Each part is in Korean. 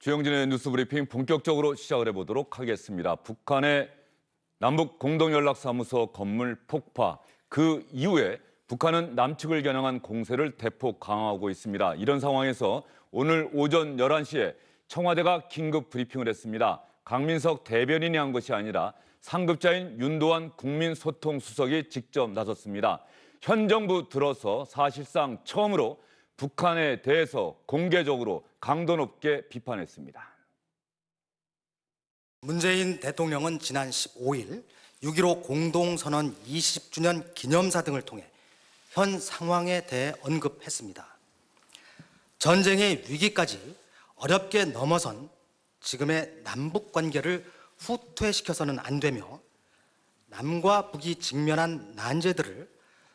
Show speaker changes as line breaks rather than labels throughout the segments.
주영진의 뉴스브리핑 본격적으로 시작을 해보도록 하겠습니다. 북한의 남북 공동연락사무소 건물 폭파, 그 이후에 북한은 남측을 겨냥한 공세를 대폭 강화하고 있습니다. 이런 상황에서 오늘 오전 11시에 청와대가 긴급 브리핑을 했습니다. 강민석 대변인이 한 것이 아니라 상급자인 윤도한 국민소통수석이 직접 나섰습니다. 현 정부 들어서 사실상 처음으로 북한에 대해서 공개적으로 강도 높게 비판했습니다.
문재인 대통령은 지난 15일 6.15 공동선언 20주년 기념사 등을 통해 현 상황에 대해 언급했습니다. 전쟁의 위기까지 어렵게 넘어선 지금의 남북 관계를 후퇴시켜서는 안 되며 남과 북이 직면한 난제들을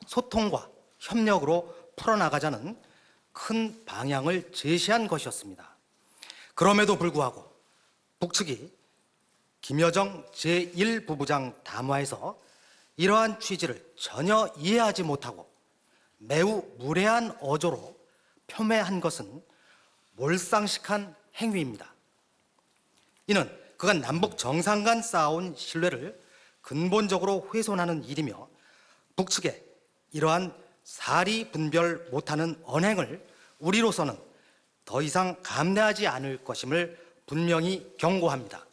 소통과 협력으로 풀어나가자는 큰 방향을 제시한 것이었습니다. 그럼에도 불구하고 북측이 김여정 제1부부장 담화에서 이러한 취지를 전혀 이해하지 못하고 매우 무례한 어조로 표매한 것은 몰상식한 행위입니다. 이는 그간 남북 정상 간 쌓아온 신뢰를 근본적으로 훼손하는 일이며 북측의 이러한 사리 분별 못하는 언행을 우리로서는 더 이상 감내하지 않을 것임을 분명히 경고합니다.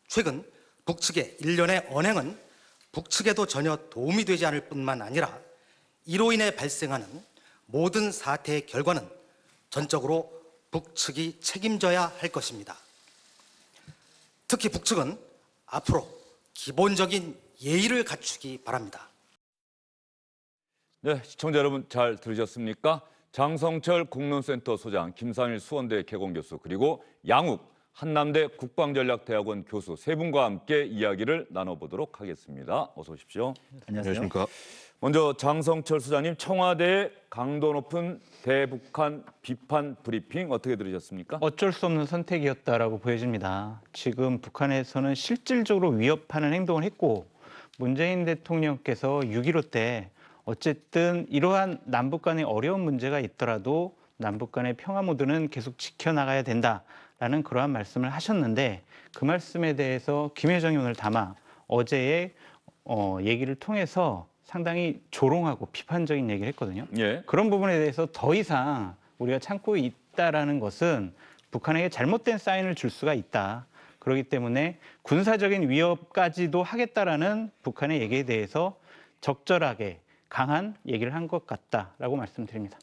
최근 북측의 일련의 언행은 북측에도 전혀 도움이 되지 않을 뿐만 아니라 이로 인해 발생하는 모든 사태의 결과는 전적으로 북측이 책임져야 할 것입니다. 특히 북측은 앞으로 기본적인 예의를 갖추기 바랍니다.
네, 시청자 여러분 잘 들으셨습니까? 장성철 공론센터 소장, 김상일 수원대 개공교수, 그리고 양욱 한남대 국방전략대학원 교수 세 분과 함께 이야기를 나눠보도록 하겠습니다. 어서 오십시오.
안녕하십니까.
먼저 장성철 소장님, 청와대의 강도 높은 대북한 비판 브리핑 어떻게 들으셨습니까?
어쩔 수 없는 선택이었다라고 보여집니다. 지금 북한에서는 실질적으로 위협하는 행동을 했고 문재인 대통령께서 6.15 때 어쨌든 이러한 남북 간의 어려운 문제가 있더라도 남북 간의 평화 모드는 계속 지켜나가야 된다라는 그러한 말씀을 하셨는데 그 말씀에 대해서 김여정이 오늘 다마 어제의 얘기를 통해서 상당히 조롱하고 비판적인 얘기를 했거든요.
예.
그런 부분에 대해서 더 이상 우리가 참고 있다라는 것은 북한에게 잘못된 사인을 줄 수가 있다. 그렇기 때문에 군사적인 위협까지도 하겠다라는 북한의 얘기에 대해서 적절하게 강한 얘기를 한 것 같다라고 말씀드립니다.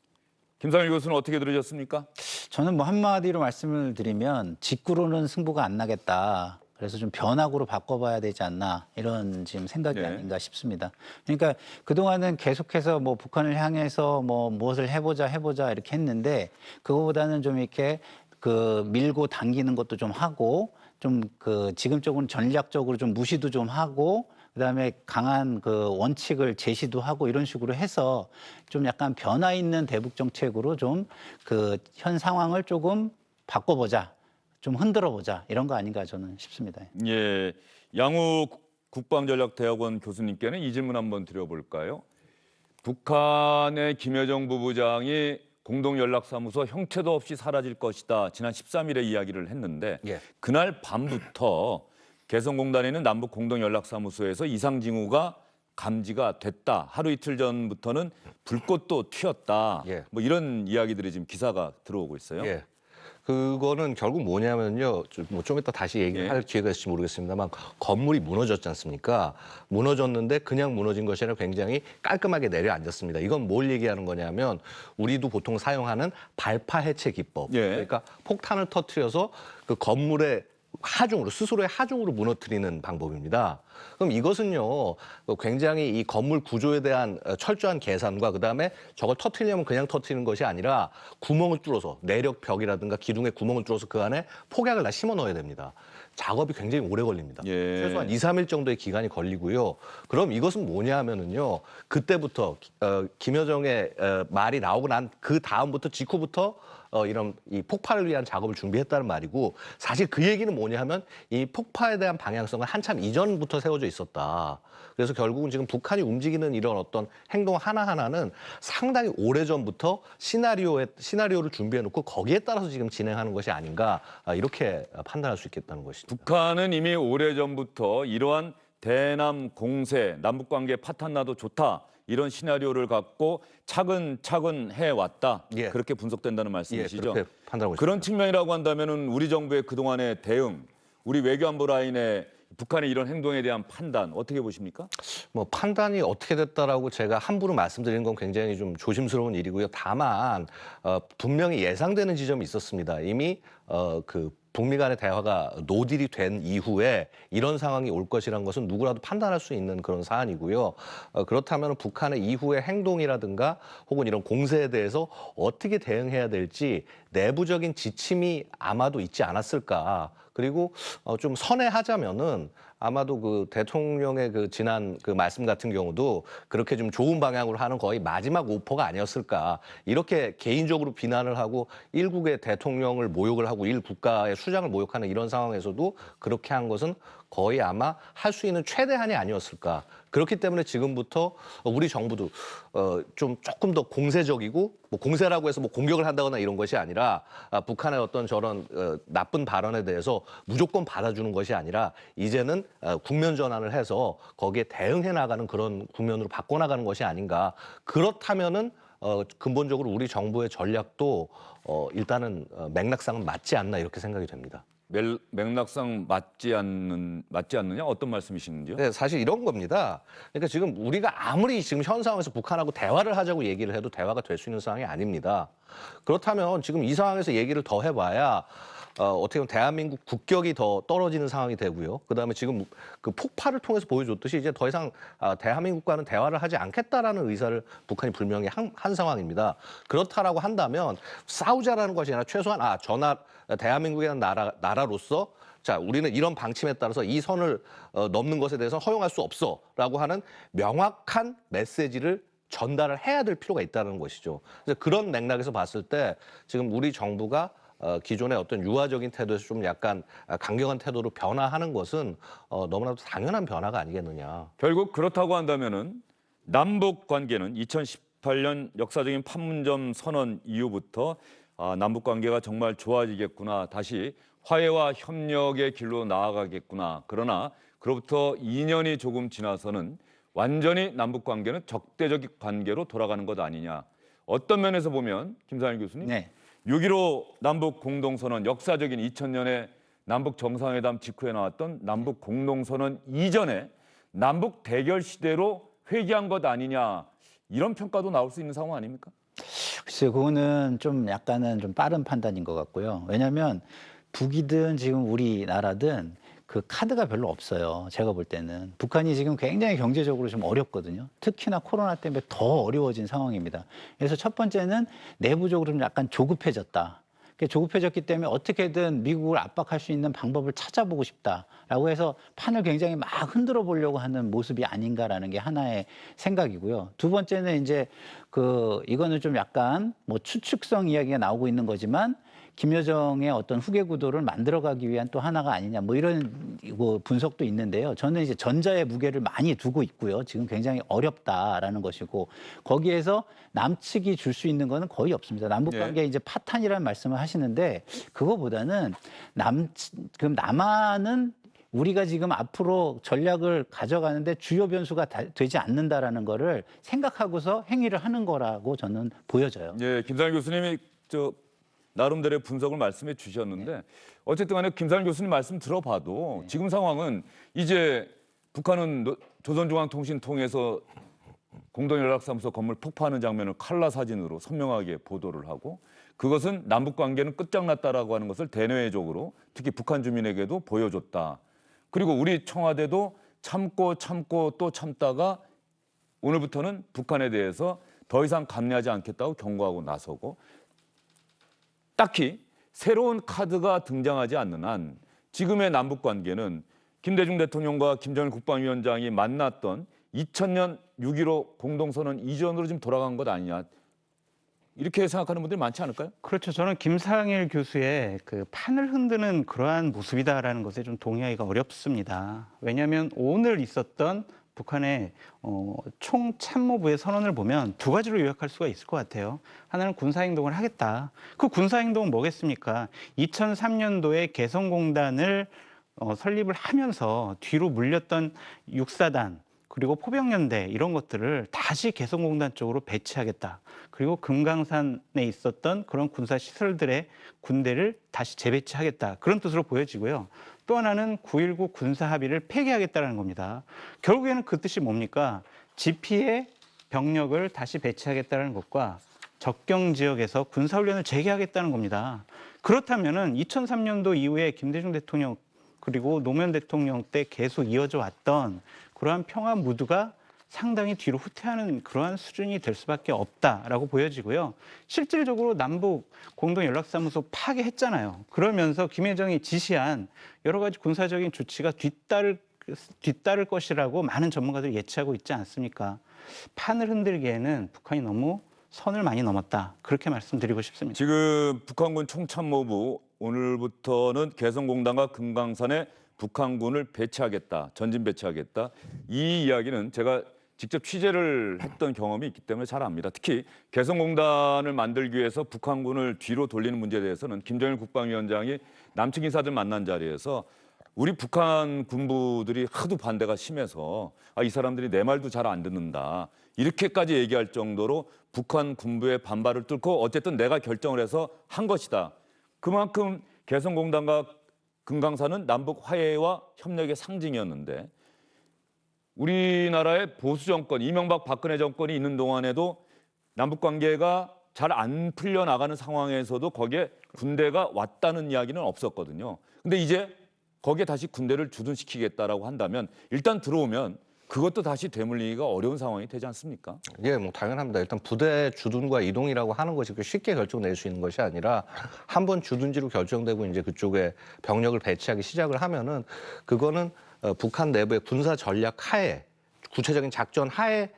김상일 교수는 어떻게 들으셨습니까?
저는 뭐 한마디로 말씀을 드리면 직구로는 승부가 안 나겠다. 그래서 좀 변화구로 바꿔봐야 되지 않나 이런 지금 생각이 아닌가 싶습니다. 그러니까 그동안은 계속해서 뭐 북한을 향해서 뭐 무엇을 해보자 이렇게 했는데 그거보다는 좀 이렇게 그 밀고 당기는 것도 좀 하고 좀 그 지금적으로는 전략적으로 좀 무시도 좀 하고 그다음에 강한 그 원칙을 제시도 하고 이런 식으로 해서 좀 약간 변화 있는 대북 정책으로 좀 그 현 상황을 조금 바꿔보자. 좀 흔들어보자 이런 거 아닌가 저는 싶습니다.
예, 양욱 국방전략대학원 교수님께는 이 질문 한번 드려볼까요? 북한의 김여정 부부장이 공동연락사무소 형체도 없이 사라질 것이다. 지난 13일에 이야기를 했는데 그날 밤부터 개성공단에 있는 남북 공동연락사무소에서 이상 징후가 감지가 됐다. 하루 이틀 전부터는 불꽃도 튀었다. 뭐 이런 이야기들이 지금 기사가 들어오고 있어요.
그거는 결국 뭐냐면요. 좀 이따 다시 얘기할 기회가 있을지 모르겠습니다만 건물이 무너졌지 않습니까? 무너졌는데 그냥 무너진 것이 아니라 굉장히 깔끔하게 내려앉았습니다. 이건 뭘 얘기하는 거냐면 우리도 보통 사용하는 발파 해체 기법. 그러니까 폭탄을 터뜨려서 그 건물의 하중으로 스스로의 하중으로 무너뜨리는 방법입니다. 그럼 이것은요 굉장히 이 건물 구조에 대한 철저한 계산과 그다음에 저걸 터뜨리려면 그냥 터뜨리는 것이 아니라 구멍을 뚫어서 내력 벽이라든가 기둥에 구멍을 뚫어서 그 안에 폭약을 다 심어 넣어야 됩니다. 작업이 굉장히 오래 걸립니다. 최소한 2, 3일 정도의 기간이 걸리고요. 그럼 이것은 뭐냐 하면은요. 그때부터 김여정의 말이 나오고 난 그 다음부터 직후부터 이런 이 폭파를 위한 작업을 준비했다는 말이고 사실 그 얘기는 뭐냐 하면 이 폭파에 대한 방향성은 한참 이전부터 세워져 있었다. 그래서 결국은 지금 북한이 움직이는 이런 어떤 행동 하나하나는 상당히 오래전부터 시나리오를 준비해놓고 거기에 따라서 지금 진행하는 것이 아닌가 이렇게 판단할 수 있겠다는 것이죠.
북한은 이미 오래전부터 이러한 대남 공세, 남북관계 파탄나도 좋다. 이런 시나리오를 갖고 차근차근 해왔다.
예.
그렇게 분석된다는
예,
말씀이시죠.
그렇게 판단하고 있습니다.
그런 측면이라고 한다면은 우리 정부의 그동안의 대응, 우리 외교안보 라인의 북한의 이런 행동에 대한 판단 어떻게 보십니까?
뭐 판단이 어떻게 됐다라고 제가 함부로 말씀드리는 건 굉장히 좀 조심스러운 일이고요. 다만 분명히 예상되는 지점이 있었습니다. 이미 그 북미 간의 대화가 노딜이 된 이후에 이런 상황이 올 것이라는 것은 누구라도 판단할 수 있는 그런 사안이고요. 그렇다면 북한의 이후의 행동이라든가 혹은 이런 공세에 대해서 어떻게 대응해야 될지 내부적인 지침이 아마도 있지 않았을까. 그리고 좀 선회하자면은 아마도 그 대통령의 그 지난 그 말씀 같은 경우도 그렇게 좀 좋은 방향으로 하는 거의 마지막 오퍼가 아니었을까. 이렇게 개인적으로 비난을 하고 일국의 대통령을 모욕을 하고 일 국가의 수장을 모욕하는 이런 상황에서도 그렇게 한 것은 거의 아마 할 수 있는 최대한이 아니었을까. 그렇기 때문에 지금부터 우리 정부도 좀 조금 더 공세적이고 뭐 공세라고 해서 뭐 공격을 한다거나 이런 것이 아니라 북한의 어떤 저런 나쁜 발언에 대해서 무조건 받아주는 것이 아니라 이제는 국면 전환을 해서 거기에 대응해 나가는 그런 국면으로 바꿔나가는 것이 아닌가. 그렇다면은 근본적으로 우리 정부의 전략도 일단은 맥락상은 맞지 않나 이렇게 생각이 됩니다.
맥락상 맞지 않느냐 어떤 말씀이신지요?
네, 사실 이런 겁니다. 그러니까 지금 우리가 아무리 지금 현 상황에서 북한하고 대화를 하자고 얘기를 해도 대화가 될 수 있는 상황이 아닙니다. 그렇다면 지금 이 상황에서 얘기를 더 해봐야 어떻게 보면 대한민국 국격이 더 떨어지는 상황이 되고요. 그다음에 지금 그 폭파를 통해서 보여줬듯이 이제 더 이상 대한민국과는 대화를 하지 않겠다라는 의사를 북한이 분명히 한 상황입니다. 그렇다라고 한다면 싸우자라는 것이 아니라 최소한 대한민국이라는 나라로서 자, 우리는 이런 방침에 따라서 이 선을 넘는 것에 대해서 허용할 수 없어라고 하는 명확한 메시지를 전달을 해야 될 필요가 있다는 것이죠. 그래서 그런 맥락에서 봤을 때 지금 우리 정부가 기존의 어떤 유화적인 태도에서 좀 약간 강경한 태도로 변화하는 것은 너무나도 당연한 변화가 아니겠느냐.
결국 그렇다고 한다면은 남북 관계는 2018년 역사적인 판문점 선언 이후부터 남북 관계가 정말 좋아지겠구나. 다시 화해와 협력의 길로 나아가겠구나. 그러나 그로부터 2년이 조금 지나서는 완전히 남북 관계는 적대적 관계로 돌아가는 것 아니냐. 어떤 면에서 보면 김상일 교수님,
네.
6.15 남북 공동선언 역사적인 2000년에 남북 정상회담 직후에 나왔던 남북 공동선언 이전에 남북 대결 시대로 회귀한 것 아니냐. 이런 평가도 나올 수 있는 상황 아닙니까?
글쎄요, 그거는 좀 약간은 좀 빠른 판단인 것 같고요. 왜냐하면 북이든 지금 우리나라든 그 카드가 별로 없어요. 제가 볼 때는. 북한이 지금 굉장히 경제적으로 좀 어렵거든요. 특히나 코로나 때문에 더 어려워진 상황입니다. 그래서 첫 번째는 내부적으로 좀 약간 조급해졌다. 조급해졌기 때문에 어떻게든 미국을 압박할 수 있는 방법을 찾아보고 싶다라고 해서 판을 굉장히 막 흔들어 보려고 하는 모습이 아닌가라는 게 하나의 생각이고요. 두 번째는 이제 이거는 좀 약간 뭐 추측성 이야기가 나오고 있는 거지만 김여정의 어떤 후계 구도를 만들어가기 위한 또 하나가 아니냐 뭐 이런 분석도 있는데요. 저는 이제 전자의 무게를 많이 두고 있고요. 지금 굉장히 어렵다라는 것이고 거기에서 남측이 줄 수 있는 거는 거의 없습니다. 남북관계 이제 파탄이라는 말씀을 하시는데 그거보다는 그럼 남한은 우리가 지금 앞으로 전략을 가져가는데 주요 변수가 되지 않는다라는 거를 생각하고서 행위를 하는 거라고 저는 보여져요.
예, 김상일 교수님이 나름대로의 분석을 말씀해 주셨는데 어쨌든 간에 김상일 교수님 말씀 들어봐도 지금 상황은 이제 북한은 조선중앙통신 통해서 공동연락사무소 건물 폭파하는 장면을 칼라 사진으로 선명하게 보도를 하고 그것은 남북관계는 끝장났다라고 하는 것을 대내외적으로 특히 북한 주민에게도 보여줬다. 그리고 우리 청와대도 참고 또 참다가 오늘부터는 북한에 대해서 더 이상 감내하지 않겠다고 경고하고 나서고 딱히 새로운 카드가 등장하지 않는 한 지금의 남북관계는 김대중 대통령과 김정일 국방위원장이 만났던 2000년 6.15 공동선언 이전으로 지금 돌아간 것 아니냐. 이렇게 생각하는 분들이 많지 않을까요?
그렇죠. 저는 김상일 교수의 그 판을 흔드는 그러한 모습이다라는 것에 좀 동의하기가 어렵습니다. 왜냐하면 오늘 있었던 북한의 총참모부의 선언을 보면 두 가지로 요약할 수가 있을 것 같아요. 하나는 군사행동을 하겠다. 그 군사행동은 뭐겠습니까? 2003년도에 개성공단을 설립을 하면서 뒤로 물렸던 육사단 그리고 포병연대 이런 것들을 다시 개성공단 쪽으로 배치하겠다. 그리고 금강산에 있었던 그런 군사시설들의 군대를 다시 재배치하겠다. 그런 뜻으로 보여지고요. 또 하나는 9.19 군사합의를 폐기하겠다는 겁니다. 결국에는 그 뜻이 뭡니까? 지피의 병력을 다시 배치하겠다는 것과 접경 지역에서 군사훈련을 재개하겠다는 겁니다. 그렇다면은 2003년도 이후에 김대중 대통령 그리고 노무현 대통령 때 계속 이어져 왔던 그러한 평화 무드가 상당히 뒤로 후퇴하는 그러한 수준이 될 수밖에 없다라고 보여지고요. 실질적으로 남북 공동연락사무소 파괴했잖아요. 그러면서 김여정이 지시한 여러 가지 군사적인 조치가 뒤따를 것이라고 많은 전문가들이 예측하고 있지 않습니까? 판을 흔들기에는 북한이 너무 선을 많이 넘었다. 그렇게 말씀드리고 싶습니다.
지금 북한군 총참모부 오늘부터는 개성공단과 금강산에 북한군을 배치하겠다, 전진 배치하겠다. 이 이야기는 제가 직접 취재를 했던 경험이 있기 때문에 잘 압니다. 특히 개성공단을 만들기 위해서 북한군을 뒤로 돌리는 문제에 대해서는 김정일 국방위원장이 남측 인사들 만난 자리에서 우리 북한 군부들이 하도 반대가 심해서 이 사람들이 내 말도 잘 안 듣는다. 이렇게까지 얘기할 정도로 북한 군부의 반발을 뚫고 어쨌든 내가 결정을 해서 한 것이다. 그만큼 개성공단과 금강산은 남북 화해와 협력의 상징이었는데 우리나라의 보수 정권, 이명박 박근혜 정권이 있는 동안에도 남북 관계가 잘 안 풀려 나가는 상황에서도 거기에 군대가 왔다는 이야기는 없었거든요. 근데 이제 거기에 다시 군대를 주둔시키겠다라고 한다면 일단 들어오면 그것도 다시 되물리기가 어려운 상황이 되지 않습니까?
예, 뭐 당연합니다. 일단 부대 주둔과 이동이라고 하는 것이 쉽게 결정낼 수 있는 것이 아니라 한번 주둔지로 결정되고 이제 그쪽에 병력을 배치하기 시작을 하면은 그거는 북한 내부의 군사 전략 하에 구체적인 작전 하에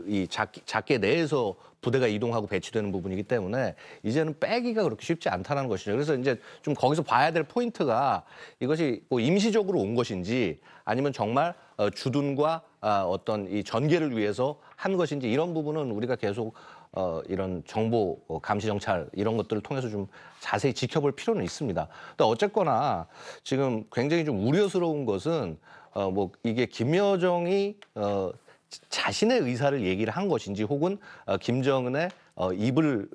이 작계 내에서 부대가 이동하고 배치되는 부분이기 때문에 이제는 빼기가 그렇게 쉽지 않다는 것이죠. 그래서 이제 좀 거기서 봐야 될 포인트가 이것이 뭐 임시적으로 온 것인지 아니면 정말 주둔과 어떤 이 전개를 위해서 한 것인지 이런 부분은 우리가 계속 이런 정보 감시 정찰 이런 것들을 통해서 좀 자세히 지켜볼 필요는 있습니다. 근데 어쨌거나 지금 굉장히 좀 우려스러운 것은 뭐 이게 김여정이 자신의 의사를 얘기를 한 것인지 혹은 김정은의 입을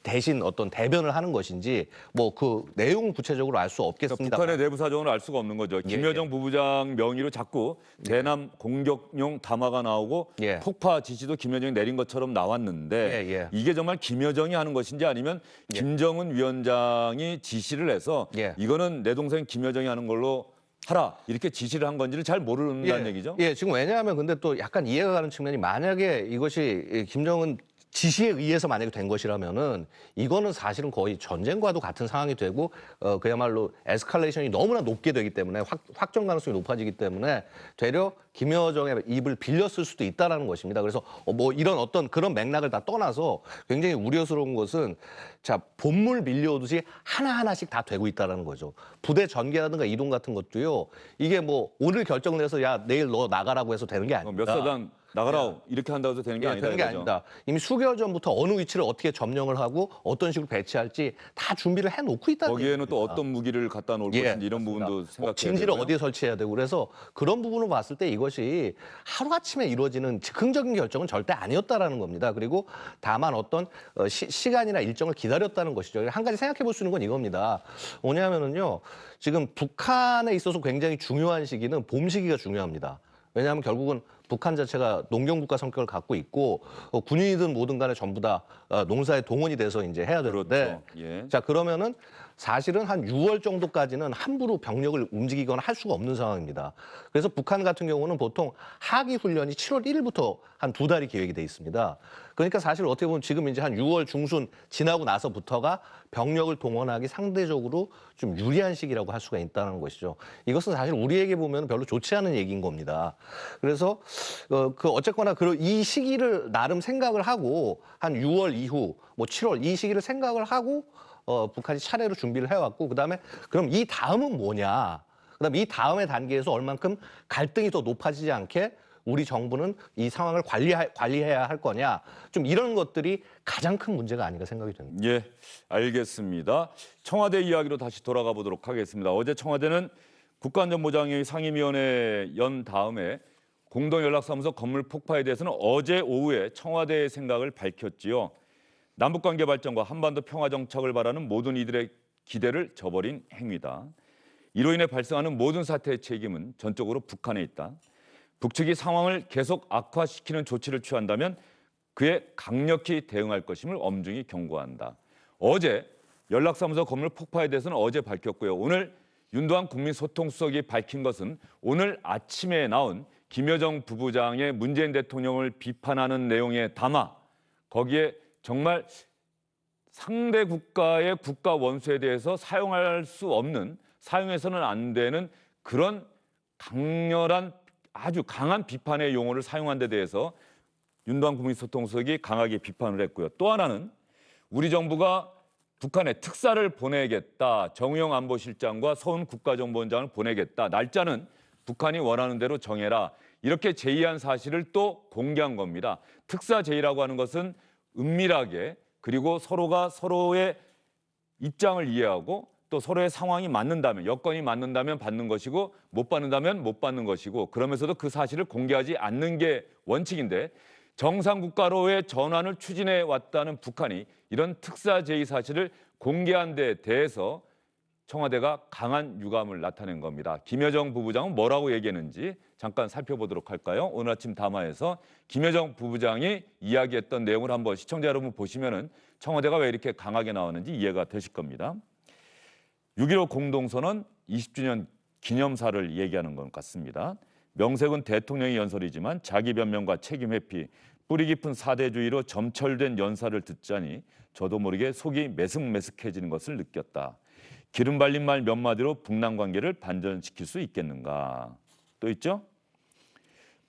대신 어떤 대변을 하는 것인지 뭐 그 내용은 구체적으로 알 수 없겠습니다.
북한의 내부 사정을 알 수가 없는 거죠. 김여정 부부장 명의로 자꾸 대남 공격용 담화가 나오고 폭파 지시도 김여정이 내린 것처럼 나왔는데 이게 정말 김여정이 하는 것인지 아니면 김정은 위원장이 지시를 해서 이거는 내 동생 김여정이 하는 걸로 하라 이렇게 지시를 한 건지를 잘 모른다는 얘기죠.
예, 지금 왜냐하면 근데 또 약간 이해가 가는 측면이 만약에 이것이 김정은 지시에 의해서 만약에 된 것이라면은 이거는 사실은 거의 전쟁과도 같은 상황이 되고 그야말로 에스컬레이션이 너무나 높게 되기 때문에 확정 가능성이 높아지기 때문에 되려 김여정의 입을 빌렸을 수도 있다라는 것입니다. 그래서 뭐 이런 어떤 그런 맥락을 다 떠나서 굉장히 우려스러운 것은 자 본물 밀려오듯이 하나하나씩 다 되고 있다라는 거죠. 부대 전개라든가 이동 같은 것도요. 이게 뭐 오늘 결정내서 야 내일 너 나가라고 해서 되는 게 아닙니다.
몇 사단 나가라 이렇게 한다고 해서 되는 게 아니다.
되는 게 아닙니다. 이미 수개월 전부터 어느 위치를 어떻게 점령을 하고 어떤 식으로 배치할지 다 준비를 해놓고 있다는
거기에는 또
얘기입니다.
어떤 무기를 갖다 놓을 것인지 이런 부분도 생각해야
진지를
되고요.
어디에 설치해야 되고 그래서 그런 부분을 봤을 때 이것이 하루아침에 이루어지는 즉흥적인 결정은 절대 아니었다라는 겁니다. 그리고 다만 어떤 시간이나 일정을 기다렸다는 것이죠. 한 가지 생각해 볼 수 있는 건 이겁니다. 뭐냐면은요. 지금 북한에 있어서 굉장히 중요한 시기는 봄 시기가 중요합니다. 왜냐하면 결국은 북한 자체가 농경국가 성격을 갖고 있고 군인이든 뭐든 간에 전부 다 농사에 동원이 돼서 이제 해야 되는데
그렇죠.
자 그러면은 사실은 한 6월 정도까지는 함부로 병력을 움직이거나 할 수가 없는 상황입니다. 그래서 북한 같은 경우는 보통 하기 훈련이 7월 1일부터 한 2달이 계획이 돼 있습니다. 그러니까 사실 어떻게 보면 지금 이제 한 6월 중순 지나고 나서부터가 병력을 동원하기 상대적으로 좀 유리한 시기라고 할 수가 있다는 것이죠. 이것은 사실 우리에게 보면 별로 좋지 않은 얘기인 겁니다. 그래서 그 어쨌거나 이 시기를 나름 생각을 하고 한 6월 이후 뭐 7월 이 시기를 생각을 하고 북한이 차례로 준비를 해왔고 그다음에 그럼 이 다음은 뭐냐? 그다음에 이 다음의 단계에서 얼만큼 갈등이 더 높아지지 않게 우리 정부는 이 상황을 관리해야 할 거냐? 좀 이런 것들이 가장 큰 문제가 아닌가 생각이 듭니다.
예, 알겠습니다. 청와대 이야기로 다시 돌아가 보도록 하겠습니다. 어제 청와대는 국가안전보장회의 상임위원회 연 다음에 공동연락사무소 건물 폭파에 대해서는 어제 오후에 청와대의 생각을 밝혔지요. 남북관계 발전과 한반도 평화 정착을 바라는 모든 이들의 기대를 저버린 행위다. 이로 인해 발생하는 모든 사태의 책임은 전적으로 북한에 있다. 북측이 상황을 계속 악화시키는 조치를 취한다면 그에 강력히 대응할 것임을 엄중히 경고한다. 어제 연락사무소 건물 폭파에 대해서는 어제 밝혔고요. 오늘 윤도한 국민소통수석이 밝힌 것은 오늘 아침에 나온 김여정 부부장의 문재인 대통령을 비판하는 내용에 담아 거기에 정말 상대 국가의 국가 원수에 대해서 사용할 수 없는, 사용해서는 안 되는 그런 강렬한 아주 강한 비판의 용어를 사용한 데 대해서 윤도한 국민소통수석이 강하게 비판을 했고요. 또 하나는 우리 정부가 북한에 특사를 보내겠다. 정우영 안보실장과 서훈 국가정보원장을 보내겠다. 날짜는 북한이 원하는 대로 정해라. 이렇게 제의한 사실을 또 공개한 겁니다. 특사 제의라고 하는 것은 은밀하게 그리고 서로가 서로의 입장을 이해하고 또 서로의 상황이 맞는다면, 여건이 맞는다면 받는 것이고 못 받는다면 못 받는 것이고 그러면서도 그 사실을 공개하지 않는 게 원칙인데 정상국가로의 전환을 추진해 왔다는 북한이 이런 특사 제의 사실을 공개한 데 대해서 청와대가 강한 유감을 나타낸 겁니다. 김여정 부부장은 뭐라고 얘기했는지 잠깐 살펴보도록 할까요? 오늘 아침 담화에서 김여정 부부장이 이야기했던 내용을 한번 시청자 여러분 보시면은 청와대가 왜 이렇게 강하게 나왔는지 이해가 되실 겁니다. 6.15 공동선언 20주년 기념사를 얘기하는 것 같습니다. 명색은 대통령의 연설이지만 자기 변명과 책임 회피, 뿌리 깊은 사대주의로 점철된 연사를 듣자니 저도 모르게 속이 메슥메슥해지는 것을 느꼈다. 기름 발린 말 몇 마디로 북남 관계를 반전시킬 수 있겠는가. 또 있죠?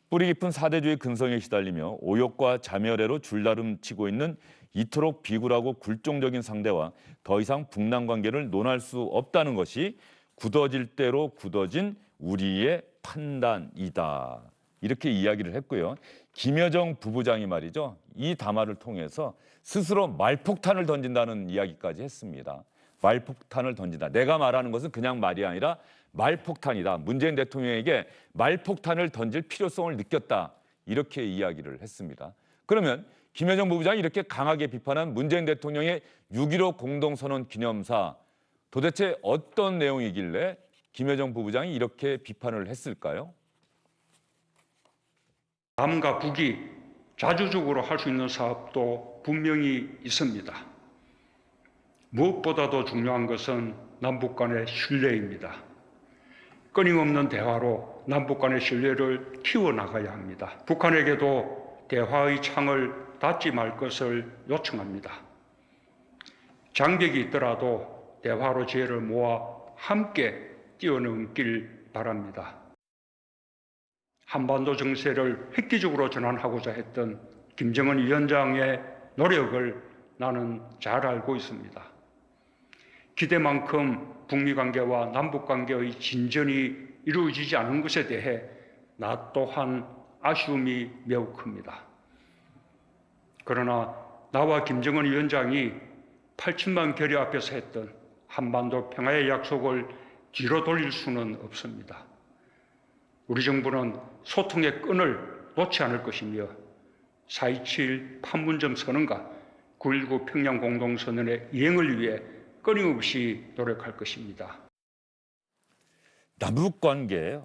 뿌리 깊은 사대주의 근성에 시달리며 오욕과 자멸애로 줄다름치고 있는 이토록 비굴하고 굴종적인 상대와 더 이상 북남 관계를 논할 수 없다는 것이 굳어질 대로 굳어진 우리의 판단이다. 이렇게 이야기를 했고요. 김여정 부부장이 말이죠. 이 담화를 통해서 스스로 말폭탄을 던진다는 이야기까지 했습니다. 말폭탄을 던진다. 내가 말하는 것은 그냥 말이 아니라 말폭탄이다. 문재인 대통령에게 말폭탄을 던질 필요성을 느꼈다. 이렇게 이야기를 했습니다. 그러면 김여정 부부장이 이렇게 강하게 비판한 문재인 대통령의 6.15 공동선언 기념사 도대체 어떤 내용이길래 김여정 부부장이 이렇게 비판을 했을까요?
남과 북이 자주적으로 할 수 있는 사업도 분명히 있습니다. 무엇보다도 중요한 것은 남북 간의 신뢰입니다. 끊임없는 대화로 남북 간의 신뢰를 키워나가야 합니다. 북한에게도 대화의 창을 닫지 말 것을 요청합니다. 장벽이 있더라도 대화로 지혜를 모아 함께 뛰어넘길 바랍니다. 한반도 정세를 획기적으로 전환하고자 했던 김정은 위원장의 노력을 나는 잘 알고 있습니다. 기대만큼 북미 관계와 남북 관계의 진전이 이루어지지 않은 것에 대해 나 또한 아쉬움이 매우 큽니다. 그러나 나와 김정은 위원장이 80만 결의 앞에서 했던 한반도 평화의 약속을 뒤로 돌릴 수는 없습니다. 우리 정부는 소통의 끈을 놓지 않을 것이며 4.27 판문점 선언과 9.19 평양 공동선언의 이행을 위해 끊임없이 노력할 것입니다.
남북 관계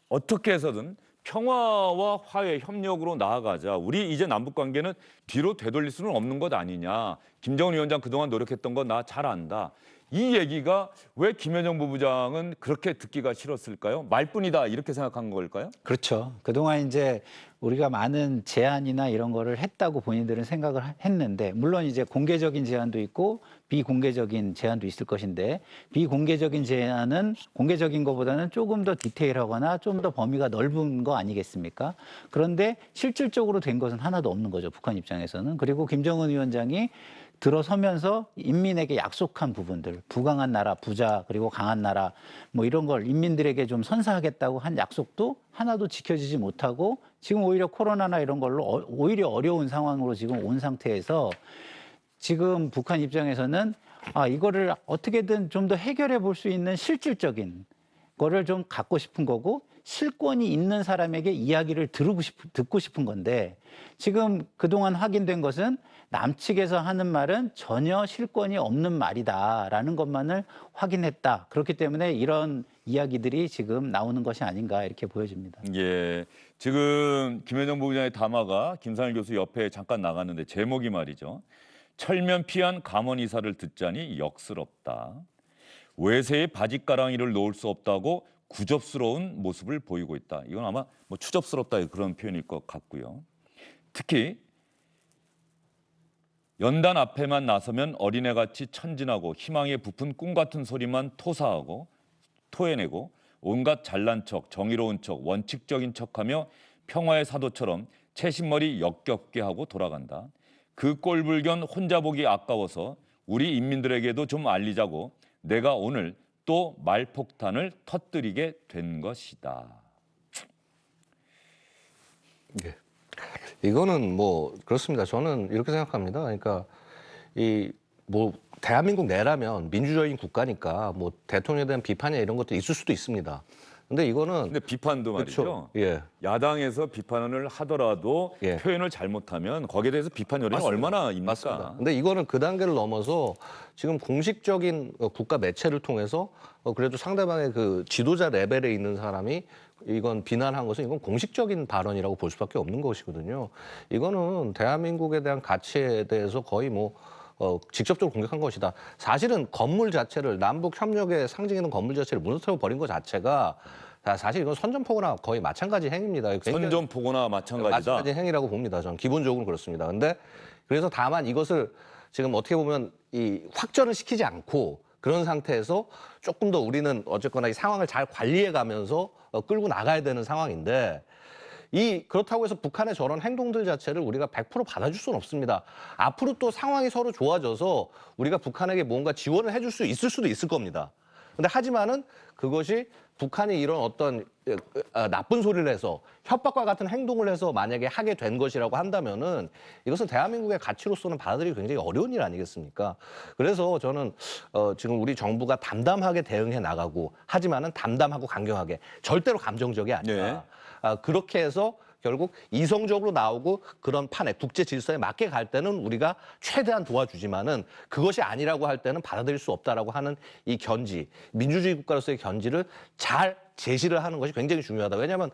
어떻게 해서든 평화와 화해, 협력으로 나아가자. 우리 이제 남북 관계는 뒤로 되돌릴 수는 없는 것 아니냐. 김정은 위원장 그동안 노력했던 거 나 잘 안다. 이 얘기가 왜 김여정 부부장은 그렇게 듣기가 싫었을까요? 말뿐이다 이렇게 생각한 걸까요?
그렇죠. 그동안 이제 우리가 많은 제안이나 이런 거를 했다고 본인들은 생각을 했는데 물론 이제 공개적인 제안도 있고 비공개적인 제안도 있을 것인데 비공개적인 제안은 공개적인 것보다는 조금 더 디테일하거나 좀 더 범위가 넓은 거 아니겠습니까? 그런데 실질적으로 된 것은 하나도 없는 거죠. 북한 입장에서는. 그리고 김정은 위원장이 들어서면서 인민에게 약속한 부분들, 부강한 나라, 부자, 그리고 강한 나라, 뭐 이런 걸 인민들에게 좀 선사하겠다고 한 약속도 하나도 지켜지지 못하고 지금 오히려 코로나나 이런 걸로 오히려 어려운 상황으로 지금 온 상태에서 지금 북한 입장에서는 이거를 어떻게든 좀 더 해결해 볼 수 있는 실질적인 거를 좀 갖고 싶은 거고 실권이 있는 사람에게 이야기를 듣고 싶은 건데 지금 그동안 확인된 것은 남측에서 하는 말은 전혀 실권이 없는 말이다라는 것만을 확인했다. 그렇기 때문에 이런 이야기들이 지금 나오는 것이 아닌가 이렇게 보여집니다.
예, 지금 김현정 부부장의 담화가 김상일 교수 옆에 잠깐 나갔는데 제목이 말이죠. 철면피한 감원 이사를 듣자니 역스럽다. 외세의 바짓가랑이를 놓을 수 없다고 구접스러운 모습을 보이고 있다. 이건 아마 뭐 추접스럽다 그런 표현일 것 같고요. 특히 연단 앞에만 나서면 어린애같이 천진하고 희망에 부푼 꿈 같은 소리만 토해내고 온갖 잘난 척, 정의로운 척, 원칙적인 척하며 평화의 사도처럼 채신머리 역겹게 하고 돌아간다. 그 꼴불견 혼자 보기 아까워서 우리 인민들에게도 좀 알리자고 내가 오늘 또 말폭탄을 터뜨리게 된 것이다.
예. 이거는 뭐 그렇습니다. 저는 이렇게 생각합니다. 그러니까 이 뭐 대한민국 내라면 민주적인 국가니까 뭐 대통령에 대한 비판이나 이런 것도 있을 수도 있습니다. 근데 이거는
근데 비판도 말이죠.
그렇죠. 예.
야당에서 비판을 하더라도
예.
표현을 잘못하면 거기에 대해서 비판 여론이
맞습니다.
얼마나 입니까?
맞습니다. 근데 이거는 그 단계를 넘어서 지금 공식적인 국가 매체를 통해서 그래도 상대방의 그 지도자 레벨에 있는 사람이 이건 비난한 것은 이건 공식적인 발언이라고 볼 수밖에 없는 것이거든요. 이거는 대한민국에 대한 가치에 대해서 거의 뭐 직접적으로 공격한 것이다. 사실은 건물 자체를 남북 협력의 상징이는 건물 자체를 무너뜨려 버린 것 자체가 사실 이건 선전포고나 거의 마찬가지 행위입니다.
선전포고나 마찬가지다.
마찬가지 행위라고 봅니다. 저는 기본적으로 그렇습니다. 근데 그래서 다만 이것을 지금 어떻게 보면 이 확전을 시키지 않고 그런 상태에서 조금 더 우리는 어쨌거나 이 상황을 잘 관리해 가면서 끌고 나가야 되는 상황인데 그렇다고 해서 북한의 저런 행동들 자체를 우리가 100% 받아줄 수는 없습니다. 앞으로 또 상황이 서로 좋아져서 우리가 북한에게 뭔가 지원을 해줄 수 있을 수도 있을 겁니다. 근데 하지만은 그것이 북한이 이런 어떤 나쁜 소리를 해서 협박과 같은 행동을 해서 만약에 하게 된 것이라고 한다면은 이것은 대한민국의 가치로서는 받아들이기 굉장히 어려운 일 아니겠습니까? 그래서 저는 지금 우리 정부가 담담하게 대응해 나가고 하지만은 담담하고 강경하게 절대로 감정적이 아니라 그렇게 해서 결국 이성적으로 나오고 그런 판에 국제 질서에 맞게 갈 때는 우리가 최대한 도와주지만은 그것이 아니라고 할 때는 받아들일 수 없다라고 하는 이 견지, 민주주의 국가로서의 견지를 잘 제시를 하는 것이 굉장히 중요하다. 왜냐하면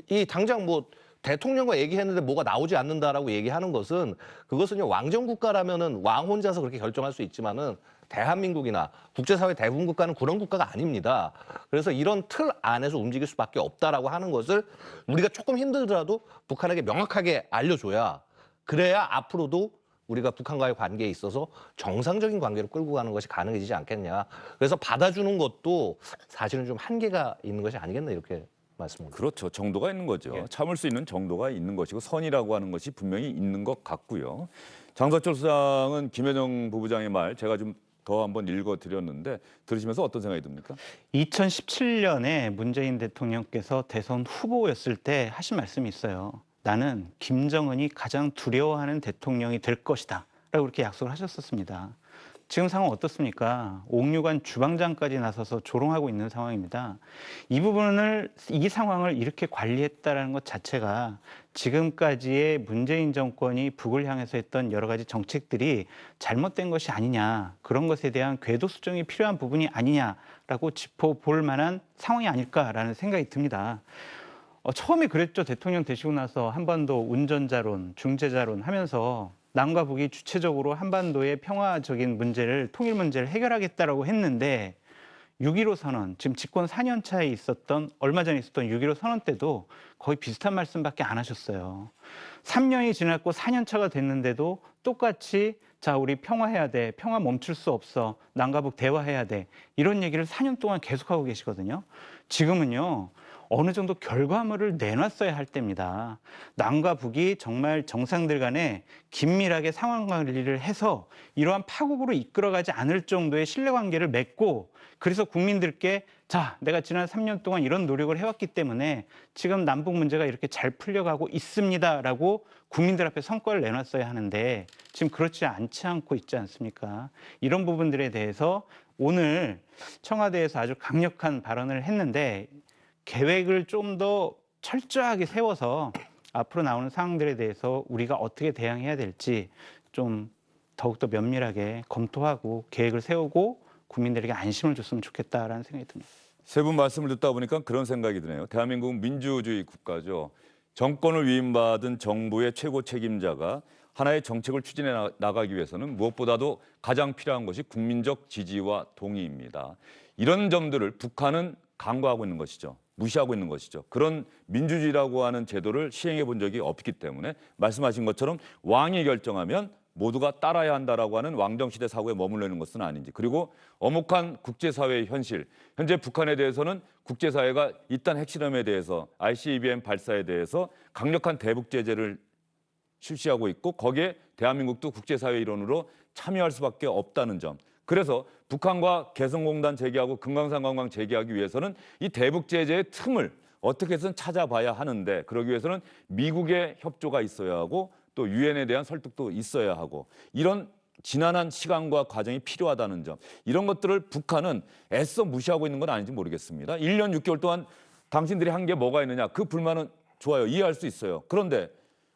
이 당장 뭐 대통령과 얘기했는데 뭐가 나오지 않는다라고 얘기하는 것은 그것은요 왕정 국가라면은 왕 혼자서 그렇게 결정할 수 있지만은 대한민국이나 국제사회 대부분 국가는 그런 국가가 아닙니다. 그래서 이런 틀 안에서 움직일 수밖에 없다라고 하는 것을 우리가 조금 힘들더라도 북한에게 명확하게 알려줘야 그래야 앞으로도 우리가 북한과의 관계에 있어서 정상적인 관계로 끌고 가는 것이 가능해지지 않겠냐. 그래서 받아주는 것도 사실은 좀 한계가 있는 것이 아니겠나 이렇게 말씀드립니다.
그렇죠. 정도가 있는 거죠.
예.
참을 수 있는 정도가 있는 것이고 선이라고 하는 것이 분명히 있는 것 같고요. 장석철 수장은 김현정 부부장의 말 제가 좀 더 한번 읽어드렸는데 들으시면서 어떤 생각이 듭니까?
2017년에 문재인 대통령께서 대선 후보였을 때 하신 말씀이 있어요. 나는 김정은이 가장 두려워하는 대통령이 될 것이다 라고 그렇게 약속을 하셨었습니다. 지금 상황 어떻습니까? 옥류관 주방장까지 나서서 조롱하고 있는 상황입니다. 이 상황을 이렇게 관리했다는 것 자체가 지금까지의 문재인 정권이 북을 향해서 했던 여러 가지 정책들이 잘못된 것이 아니냐, 그런 것에 대한 궤도 수정이 필요한 부분이 아니냐라고 짚어볼 만한 상황이 아닐까라는 생각이 듭니다. 처음에 그랬죠. 대통령 되시고 나서 한반도 운전자론, 중재자론 하면서 남과 북이 주체적으로 한반도의 평화적인 문제를 통일 문제를 해결하겠다라고 했는데 6.15 선언, 지금 집권 4년 차에 있었던 얼마 전에 있었던 6.15 선언 때도 거의 비슷한 말씀밖에 안 하셨어요. 3년이 지났고 4년 차가 됐는데도 똑같이 자, 우리 평화해야 돼. 평화 멈출 수 없어. 남과 북 대화해야 돼. 이런 얘기를 4년 동안 계속하고 계시거든요. 지금은요. 어느 정도 결과물을 내놨어야 할 때입니다. 남과 북이 정말 정상들 간에 긴밀하게 상황 관리를 해서 이러한 파국으로 이끌어가지 않을 정도의 신뢰관계를 맺고 그래서 국민들께 자, 내가 지난 3년 동안 이런 노력을 해왔기 때문에 지금 남북 문제가 이렇게 잘 풀려가고 있습니다라고 국민들 앞에 성과를 내놨어야 하는데 지금 그렇지 않고 있지 않습니까? 이런 부분들에 대해서 오늘 청와대에서 아주 강력한 발언을 했는데 계획을 좀 더 철저하게 세워서 앞으로 나오는 상황들에 대해서 우리가 어떻게 대응해야 될지 좀 더욱더 면밀하게 검토하고 계획을 세우고 국민들에게 안심을 줬으면 좋겠다라는 생각이 듭니다.
세 분 말씀을 듣다 보니까 그런 생각이 드네요. 대한민국은 민주주의 국가죠. 정권을 위임받은 정부의 최고 책임자가 하나의 정책을 추진해 나가기 위해서는 무엇보다도 가장 필요한 것이 국민적 지지와 동의입니다. 이런 점들을 북한은 간과하고 있는 것이죠. 무시하고 있는 것이죠. 그런 민주주의라고 하는 제도를 시행해 본 적이 없기 때문에 말씀하신 것처럼 왕이 결정하면 모두가 따라야 한다라고 하는 왕정시대 사고에 머물러 있는 것은 아닌지, 그리고 엄혹한 국제사회의 현실, 현재 북한에 대해서는 국제사회가 이딴 핵실험에 대해서 ICBM 발사에 대해서 강력한 대북 제재를 실시하고 있고 거기에 대한민국도 국제사회 일원으로 참여할 수밖에 없다는 점. 그래서 북한과 개성공단 재개하고 금강산 관광 재개하기 위해서는 이 대북 제재의 틈을 어떻게 해서든 찾아봐야 하는데 그러기 위해서는 미국의 협조가 있어야 하고 또 유엔에 대한 설득도 있어야 하고 이런 지난한 시간과 과정이 필요하다는 점. 이런 것들을 북한은 애써 무시하고 있는 건 아닌지 모르겠습니다. 1년 6개월 동안 당신들이 한 게 뭐가 있느냐. 그 불만은 좋아요. 이해할 수 있어요. 그런데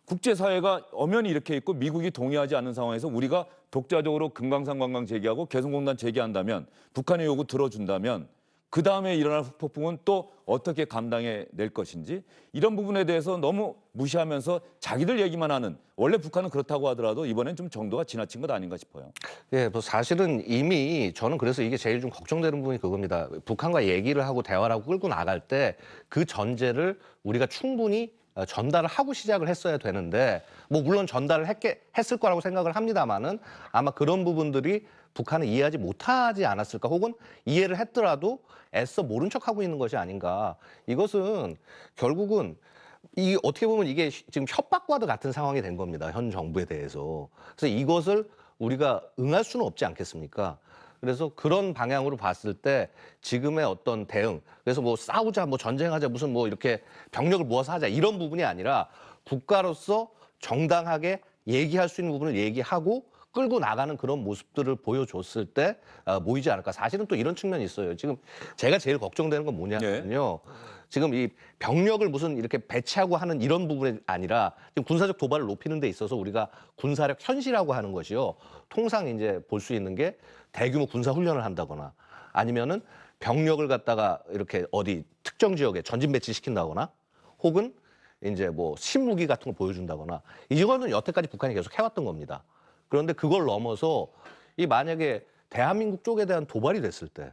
국제사회가 엄연히 이렇게 있고 미국이 동의하지 않는 상황에서 우리가 독자적으로 금강산 관광 재개하고 개성공단 재개한다면 북한의 요구 들어준다면 그 다음에 일어날 폭풍은 또 어떻게 감당해 낼 것인지 이런 부분에 대해서 너무 무시하면서 자기들 얘기만 하는 원래 북한은 그렇다고 하더라도 이번엔 좀 정도가 지나친 것 아닌가 싶어요.
예, 뭐 사실은 이미 저는 그래서 이게 제일 좀 걱정되는 부분이 그겁니다. 북한과 얘기를 하고 대화를 하고 끌고 나갈 때 그 전제를 우리가 충분히 전달을 하고 시작을 했어야 되는데 뭐 물론 전달을 했을 거라고 생각을 합니다만은 아마 그런 부분들이 북한은 이해하지 못하지 않았을까 혹은 이해를 했더라도 애써 모른 척하고 있는 것이 아닌가. 이것은 결국은 이 어떻게 보면 이게 지금 협박과도 같은 상황이 된 겁니다. 현 정부에 대해서. 그래서 이것을 우리가 응할 수는 없지 않겠습니까? 그래서 그런 방향으로 봤을 때 지금의 어떤 대응, 그래서 뭐 싸우자, 뭐 전쟁하자, 무슨 뭐 이렇게 병력을 모아서 하자 이런 부분이 아니라 국가로서 정당하게 얘기할 수 있는 부분을 얘기하고 끌고 나가는 그런 모습들을 보여줬을 때 모이지 않을까. 사실은 또 이런 측면이 있어요. 지금 제가 제일 걱정되는 건 뭐냐면요. 지금 이 병력을 무슨 이렇게 배치하고 하는 이런 부분이 아니라 지금 군사적 도발을 높이는 데 있어서 우리가 군사력 현실이라고 하는 것이요. 통상 이제 볼 수 있는 게 대규모 군사 훈련을 한다거나 아니면은 병력을 갖다가 이렇게 어디 특정 지역에 전진 배치시킨다거나 혹은 이제 뭐 신무기 같은 걸 보여준다거나 이거는 여태까지 북한이 계속 해왔던 겁니다. 그런데 그걸 넘어서 이 만약에 대한민국 쪽에 대한 도발이 됐을 때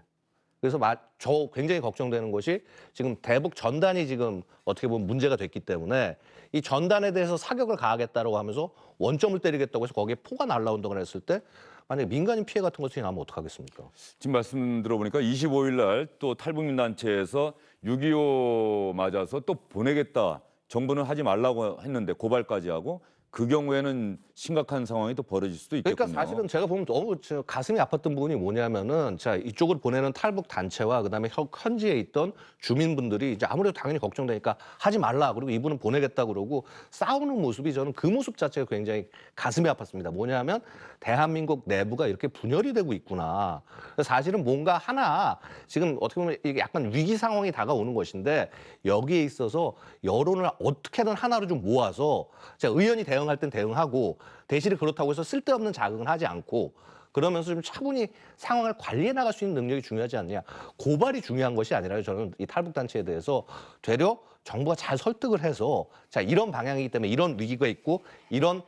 그래서 저 굉장히 걱정되는 것이 지금 대북 전단이 지금 어떻게 보면 문제가 됐기 때문에 이 전단에 대해서 사격을 가하겠다라고 하면서 원점을 때리겠다고 해서 거기에 포가 날라온다고 했을 때 만약에 민간인 피해 같은 것이 나면 어떡하겠습니까?
지금 말씀 들어보니까 25일 날 또 탈북민 단체에서 6.25 맞아서 또 보내겠다. 정부는 하지 말라고 했는데 고발까지 하고 그 경우에는 심각한 상황이 또 벌어질 수도 있겠군요.
그러니까 사실은 제가 보면 너무 가슴이 아팠던 부분이 뭐냐면은 자 이쪽으로 보내는 탈북 단체와 그다음에 현지에 있던 주민분들이 이제 아무래도 당연히 걱정되니까 하지 말라 그리고 이분은 보내겠다 그러고 싸우는 모습이 저는 그 모습 자체가 굉장히 가슴이 아팠습니다. 뭐냐면 대한민국 내부가 이렇게 분열이 되고 있구나. 사실은 뭔가 하나 지금 어떻게 보면 이게 약간 위기 상황이 다가오는 것인데 여기에 있어서 여론을 어떻게든 하나로 좀 모아서 자 의원이 대응할 땐 대응하고 대신에 그렇다고 해서 쓸데없는 자극은 하지 않고 그러면서 좀 차분히 상황을 관리해 나갈 수 있는 능력이 중요하지 않느냐. 고발이 중요한 것이 아니라요. 저는 이 탈북단체에 대해서 되려 정부가 잘 설득을 해서 자 이런 방향이기 때문에 이런 위기가 있고 이런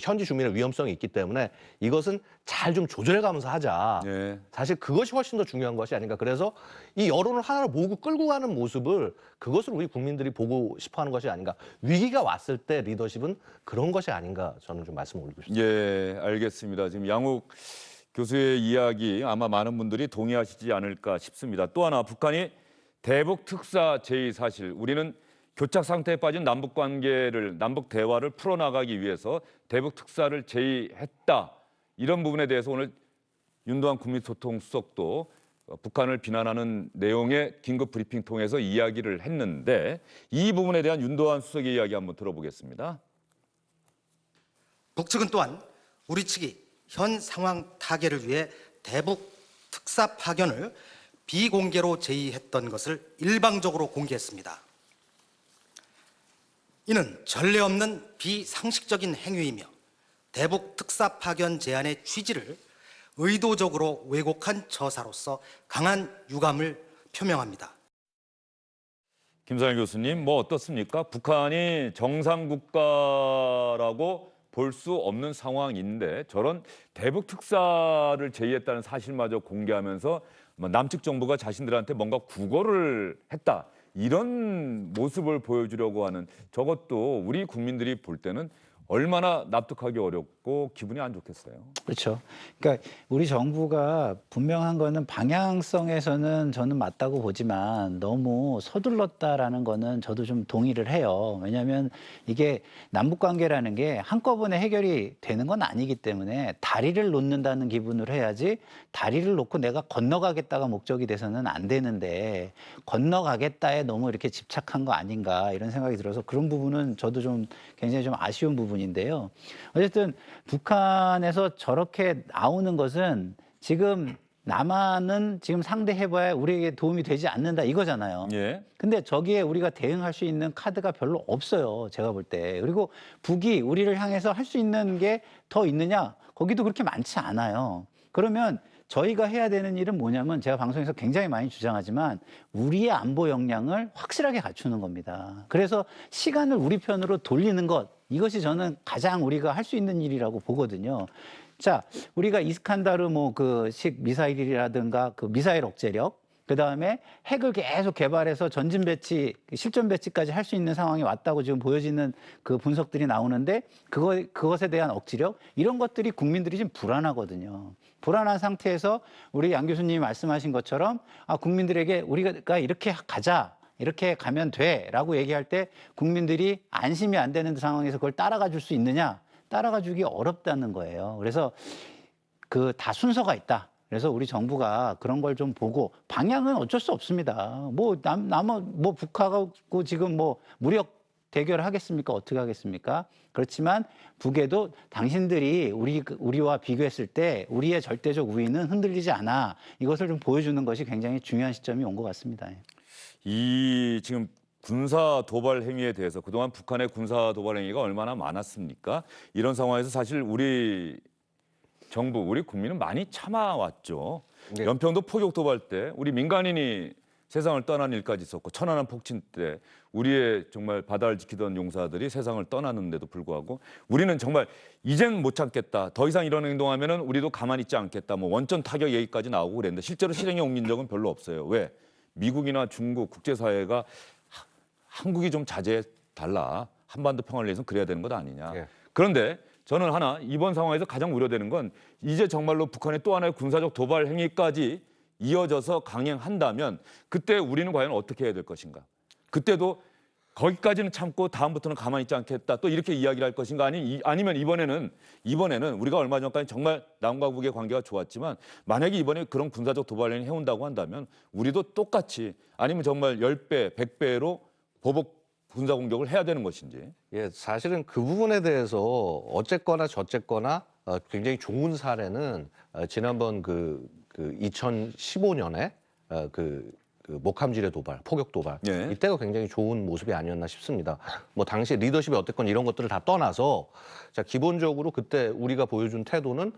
현지 주민의 위험성이 있기 때문에 이것은 잘 좀 조절해가면서 하자.
예.
사실 그것이 훨씬 더 중요한 것이 아닌가. 그래서 이 여론을 하나로 모으고 끌고 가는 모습을 그것을 우리 국민들이 보고 싶어하는 것이 아닌가. 위기가 왔을 때 리더십은 그런 것이 아닌가 저는 좀 말씀을 올리고 싶습니다.
예, 알겠습니다. 지금 양욱 교수의 이야기 아마 많은 분들이 동의하시지 않을까 싶습니다. 또 하나 북한이 대북 특사 제의 사실 우리는 교착 상태에 빠진 남북 관계를 남북 대화를 풀어나가기 위해서 대북 특사를 제의했다. 이런 부분에 대해서 오늘 윤도한 국민소통수석도 북한을 비난하는 내용의 긴급 브리핑 통해서 이야기를 했는데 이 부분에 대한 윤도한 수석의 이야기 한번 들어보겠습니다.
북측은 또한 우리 측이 현 상황 타개를 위해 대북 특사 파견을 비공개로 제의했던 것을 일방적으로 공개했습니다. 이는 전례 없는 비상식적인 행위이며 대북 특사 파견 제안의 취지를 의도적으로 왜곡한 처사로서 강한 유감을 표명합니다.
김상일 교수님, 뭐 어떻습니까? 북한이 정상국가라고 볼 수 없는 상황인데 저런 대북 특사를 제의했다는 사실마저 공개하면서 남측 정부가 자신들한테 뭔가 구걸을 했다. 이런 모습을 보여주려고 하는 저것도 우리 국민들이 볼 때는 얼마나 납득하기 어렵고 기분이 안 좋겠어요.
그렇죠. 그러니까 우리 정부가 분명한 거는 방향성에서는 저는 맞다고 보지만 너무 서둘렀다라는 거는 저도 좀 동의를 해요. 왜냐하면 이게 남북 관계라는 게 한꺼번에 해결이 되는 건 아니기 때문에 다리를 놓는다는 기분으로 해야지 다리를 놓고 내가 건너가겠다가 목적이 돼서는 안 되는데 건너가겠다에 너무 이렇게 집착한 거 아닌가 이런 생각이 들어서 그런 부분은 저도 좀 굉장히 좀 아쉬운 부분인데요. 어쨌든 북한에서 저렇게 나오는 것은 지금 남한은 지금 상대해봐야 우리에게 도움이 되지 않는다 이거잖아요.
예.
근데 저기에 우리가 대응할 수 있는 카드가 별로 없어요. 제가 볼 때. 그리고 북이 우리를 향해서 할 수 있는 게 더 있느냐? 거기도 그렇게 많지 않아요. 그러면 저희가 해야 되는 일은 뭐냐면 제가 방송에서 굉장히 많이 주장하지만 우리의 안보 역량을 확실하게 갖추는 겁니다. 그래서 시간을 우리 편으로 돌리는 것 이것이 저는 가장 우리가 할 수 있는 일이라고 보거든요. 자, 우리가 이스칸다르 식 미사일이라든가 그 미사일 억제력, 그 다음에 핵을 계속 개발해서 전진 배치, 실전 배치까지 할 수 있는 상황이 왔다고 지금 보여지는 그 분석들이 나오는데 그것에 대한 억지력 이런 것들이 국민들이 좀 불안하거든요. 불안한 상태에서 우리 양 교수님이 말씀하신 것처럼 국민들에게 우리가 이렇게 가자. 이렇게 가면 돼라고 얘기할 때 국민들이 안심이 안 되는 상황에서 그걸 따라가 줄 수 있느냐? 따라가 주기 어렵다는 거예요. 그래서 다 순서가 있다. 그래서 우리 정부가 그런 걸 좀 보고 방향은 어쩔 수 없습니다. 북하고 지금 무력 대결을 하겠습니까? 어떻게 하겠습니까? 그렇지만 북에도 당신들이 우리와 비교했을 때 우리의 절대적 우위는 흔들리지 않아. 이것을 좀 보여주는 것이 굉장히 중요한 시점이 온 것 같습니다.
이 지금 군사 도발 행위에 대해서 그동안 북한의 군사 도발 행위가 얼마나 많았습니까? 이런 상황에서 사실 우리 정부, 우리 국민은 많이 참아왔죠.
네.
연평도 포격 도발 때 우리 민간인이 세상을 떠난 일까지 있었고 천안함 폭침 때 우리의 정말 바다를 지키던 용사들이 세상을 떠났는데도 불구하고 우리는 정말 이젠 못 참겠다. 더 이상 이런 행동하면은 우리도 가만히 있지 않겠다. 원전 타격 얘기까지 나오고 그랬는데 실제로 실행에 옮긴 적은 별로 없어요. 왜? 미국이나 중국 국제사회가 한국이 좀 자제해달라. 한반도 평화를 위해서는 그래야 되는 것 아니냐.
예.
그런데 저는 이번 상황에서 가장 우려되는 건 이제 정말로 북한의 또 하나의 군사적 도발 행위까지 이어져서 강행한다면 그때 우리는 과연 어떻게 해야 될 것인가. 그때도 거기까지는 참고 다음부터는 가만히 있지 않겠다. 또 이렇게 이야기를 할 것인가. 아니면 이번에는 우리가 얼마 전까지 정말 남과 북의 관계가 좋았지만 만약에 이번에 그런 군사적 도발 행위 해온다고 한다면 우리도 똑같이 아니면 정말 10배, 100배로 보복 군사 공격을 해야 되는 것인지.
예, 사실은 그 부분에 대해서 어쨌거나 저쨌거나 굉장히 좋은 사례는 지난번 2015년에 목함질의 도발, 포격 도발
예.
이때가 굉장히 좋은 모습이 아니었나 싶습니다. 당시 리더십이 어땠건 이런 것들을 다 떠나서 기본적으로 그때 우리가 보여준 태도는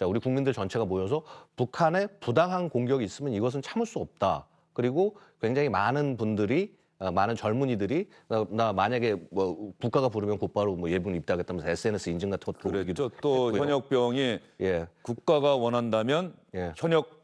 우리 국민들 전체가 모여서 북한의 부당한 공격이 있으면 이것은 참을 수 없다. 그리고 굉장히 많은 분들이 많은 젊은이들이 나 만약에 뭐 국가가 부르면 곧바로 뭐 예비군 입대하겠다면서 SNS 인증 같은 것도
그랬죠. 또
했고요.
현역병이
예.
국가가 원한다면
예.
현역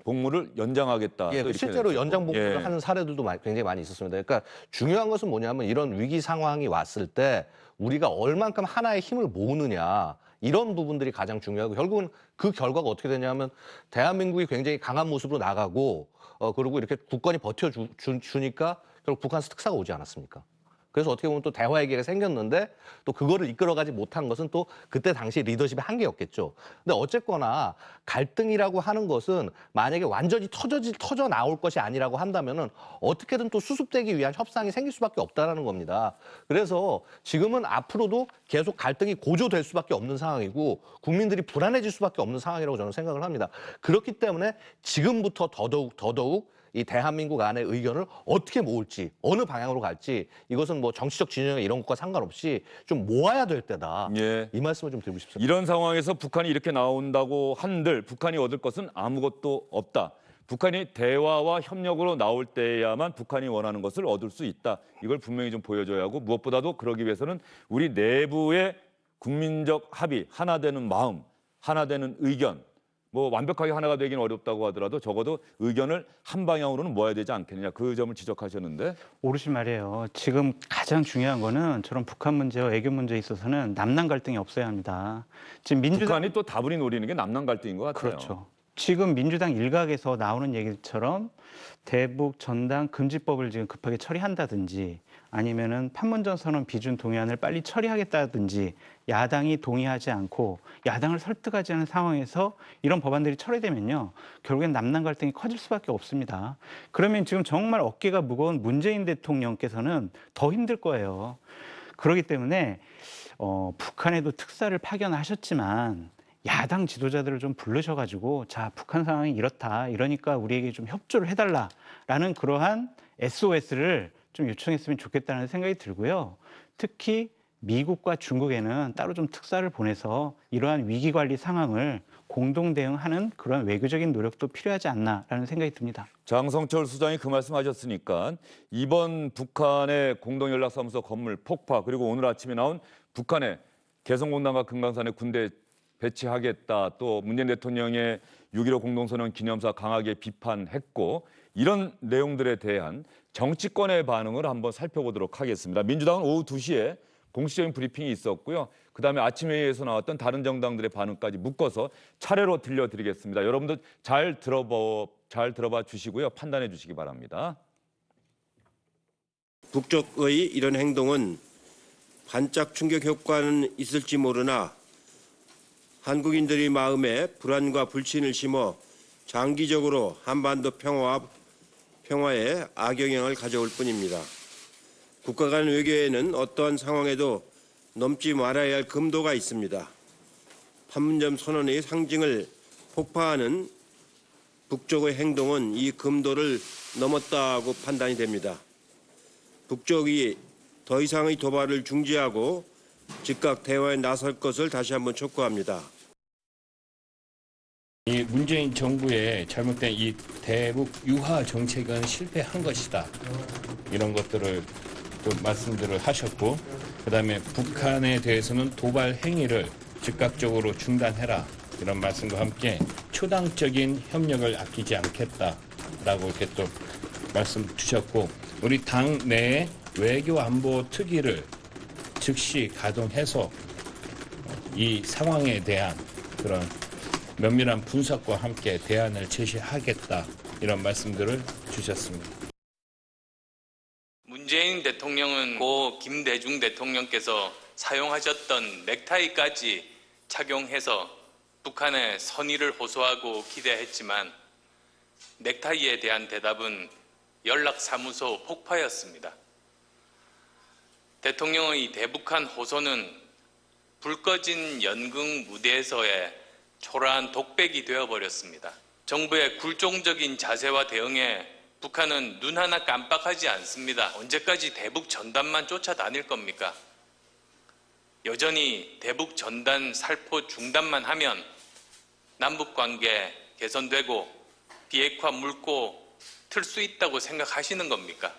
복무를 연장하겠다.
예,
또 이렇게
실제로
됐죠.
연장 복무를
예.
하는 사례들도 굉장히 많이 있었습니다. 그러니까 중요한 것은 뭐냐면 이런 위기 상황이 왔을 때 우리가 얼만큼 하나의 힘을 모으느냐 이런 부분들이 가장 중요하고 결국은 그 결과가 어떻게 되냐면 대한민국이 굉장히 강한 모습으로 나가고 그리고 이렇게 국권이 버텨주니까 결국 북한에서 특사가 오지 않았습니까? 그래서 어떻게 보면 또 대화의 기회가 생겼는데 또 그거를 이끌어가지 못한 것은 또 그때 당시 리더십의 한계였겠죠. 근데 어쨌거나 갈등이라고 하는 것은 만약에 완전히 터져 나올 것이 아니라고 한다면은 어떻게든 또 수습되기 위한 협상이 생길 수밖에 없다라는 겁니다. 그래서 지금은 앞으로도 계속 갈등이 고조될 수밖에 없는 상황이고 국민들이 불안해질 수밖에 없는 상황이라고 저는 생각을 합니다. 그렇기 때문에 지금부터 더더욱 이 대한민국 안의 의견을 어떻게 모을지 어느 방향으로 갈지 이것은 뭐 정치적 진영 이런 것과 상관없이 좀 모아야 될 때다.
예.
이 말씀을 좀 드리고 싶습니다.
이런 상황에서 북한이 이렇게 나온다고 한들 북한이 얻을 것은 아무것도 없다. 북한이 대화와 협력으로 나올 때야만 북한이 원하는 것을 얻을 수 있다. 이걸 분명히 좀 보여줘야 하고 무엇보다도 그러기 위해서는 우리 내부의 국민적 합의, 하나 되는 마음, 하나 되는 의견, 뭐 완벽하게 하나가 되기는 어렵다고 하더라도 적어도 의견을 한 방향으로는 모아야 되지 않겠느냐 그 점을 지적하셨는데
오르신 말이에요. 지금 가장 중요한 거는 저런 북한 문제와 외교 문제에 있어서는 남남 갈등이 없어야 합니다. 지금 민주당
북한이 또 다분히 노리는 게 남남 갈등인 것 같아요.
그렇죠. 지금 민주당 일각에서 나오는 얘기처럼 대북 전단 금지법을 지금 급하게 처리한다든지 아니면은 판문점 선언 비준 동의안을 빨리 처리하겠다든지 야당이 동의하지 않고 야당을 설득하지 않은 상황에서 이런 법안들이 처리되면요. 결국엔 남남 갈등이 커질 수밖에 없습니다. 그러면 지금 정말 어깨가 무거운 문재인 대통령께서는 더 힘들 거예요. 그렇기 때문에 북한에도 특사를 파견하셨지만 야당 지도자들을 좀 부르셔가지고 자 북한 상황이 이렇다 이러니까 우리에게 좀 협조를 해달라라는 그러한 SOS를 좀 요청했으면 좋겠다는 생각이 들고요. 특히 미국과 중국에는 따로 좀 특사를 보내서 이러한 위기 관리 상황을 공동 대응하는 그런 외교적인 노력도 필요하지 않나라는 생각이 듭니다.
장성철 수장이 그 말씀하셨으니까 이번 북한의 공동연락사무소 건물 폭파 그리고 오늘 아침에 나온 북한의 개성공단과 금강산에 군대 배치하겠다 또 문재인 대통령의 6.15 공동선언 기념사 강하게 비판했고 이런 내용들에 대한 정치권의 반응을 한번 살펴보도록 하겠습니다. 민주당은 오후 2시에 공식적인 브리핑이 있었고요. 그다음에 아침 회의에서 나왔던 다른 정당들의 반응까지 묶어서 차례로 들려드리겠습니다. 여러분들 잘 들어봐 주시고요. 판단해 주시기 바랍니다.
북쪽의 이런 행동은 반짝 충격 효과는 있을지 모르나 한국인들의 마음에 불안과 불신을 심어 장기적으로 한반도 평화에 악영향을 가져올 뿐입니다. 국가 간 외교에는 어떠한 상황에도 넘지 말아야 할 금도가 있습니다. 판문점 선언의 상징을 폭파하는 북쪽의 행동은 이 금도를 넘었다고 판단이 됩니다. 북쪽이 더 이상의 도발을 중지하고 즉각 대화에 나설 것을 다시 한번 촉구합니다.
이 문재인 정부의 잘못된 이 대북 유화 정책은 실패한 것이다. 이런 것들을 또 말씀들을 하셨고, 그다음에 북한에 대해서는 도발 행위를 즉각적으로 중단해라. 이런 말씀과 함께 초당적인 협력을 아끼지 않겠다라고 이렇게 또 말씀 주셨고, 우리 당 내에 외교 안보 특위를 즉시 가동해서 이 상황에 대한 그런 면밀한 분석과 함께 대안을 제시하겠다 이런 말씀들을 주셨습니다.
문재인 대통령은 고 김대중 대통령께서 사용하셨던 넥타이까지 착용해서 북한의 선의를 호소하고 기대했지만 넥타이에 대한 대답은 연락사무소 폭파였습니다. 대통령의 대북한 호소는 불 꺼진 연극 무대에서의 초라한 독백이 되어버렸습니다. 정부의 굴종적인 자세와 대응에 북한은 눈 하나 깜빡하지 않습니다. 언제까지 대북 전단만 쫓아다닐 겁니까? 여전히 대북 전단 살포 중단만 하면 남북관계 개선되고 비핵화 물고 틀 수 있다고 생각하시는 겁니까?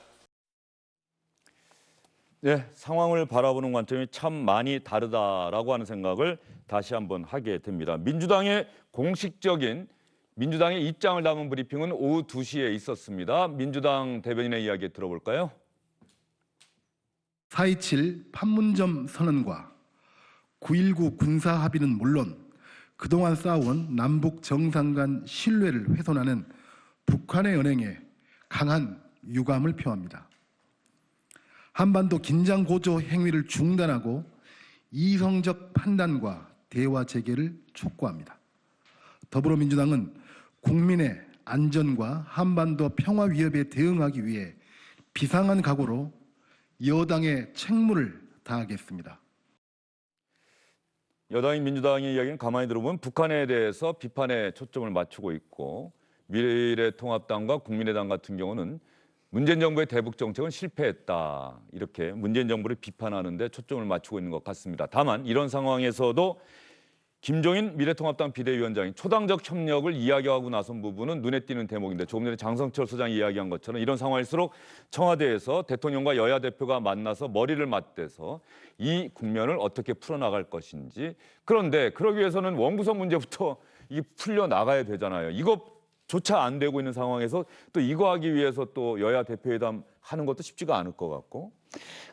네, 상황을 바라보는 관점이 참 많이 다르다라고 하는 생각을 다시 한번 하게 됩니다. 민주당의 공식적인 민주당의 입장을 담은 브리핑은 오후 2시에 있었습니다. 민주당 대변인의 이야기 들어볼까요?
4.27 판문점 선언과 9.19 군사 합의는 물론 그동안 쌓아온 남북 정상 간 신뢰를 훼손하는 북한의 언행에 강한 유감을 표합니다. 한반도 긴장 고조 행위를 중단하고 이성적 판단과 대화 재개를 촉구합니다. 더불어민주당은 국민의 안전과 한반도 평화 위협에 대응하기 위해 비상한 각오로 여당의 책무를 다하겠습니다.
여당인 민주당의 이야기는 가만히 들어보면 북한에 대해서 비판에 초점을 맞추고 있고 미래통합당과 국민의당 같은 경우는 문재인 정부의 대북 정책은 실패했다. 이렇게 문재인 정부를 비판하는 데 초점을 맞추고 있는 것 같습니다. 다만 이런 상황에서도 김종인 미래통합당 비대위원장이 초당적 협력을 이야기하고 나선 부분은 눈에 띄는 대목인데 조금 전에 장성철 소장이 이야기한 것처럼 이런 상황일수록 청와대에서 대통령과 여야 대표가 만나서 머리를 맞대서 이 국면을 어떻게 풀어나갈 것인지 그런데 그러기 위해서는 원구성 문제부터 이 풀려나가야 되잖아요. 이것조차 안 되고 있는 상황에서 또 이거 하기 위해서 또 여야 대표회담 하는 것도 쉽지가 않을 것 같고.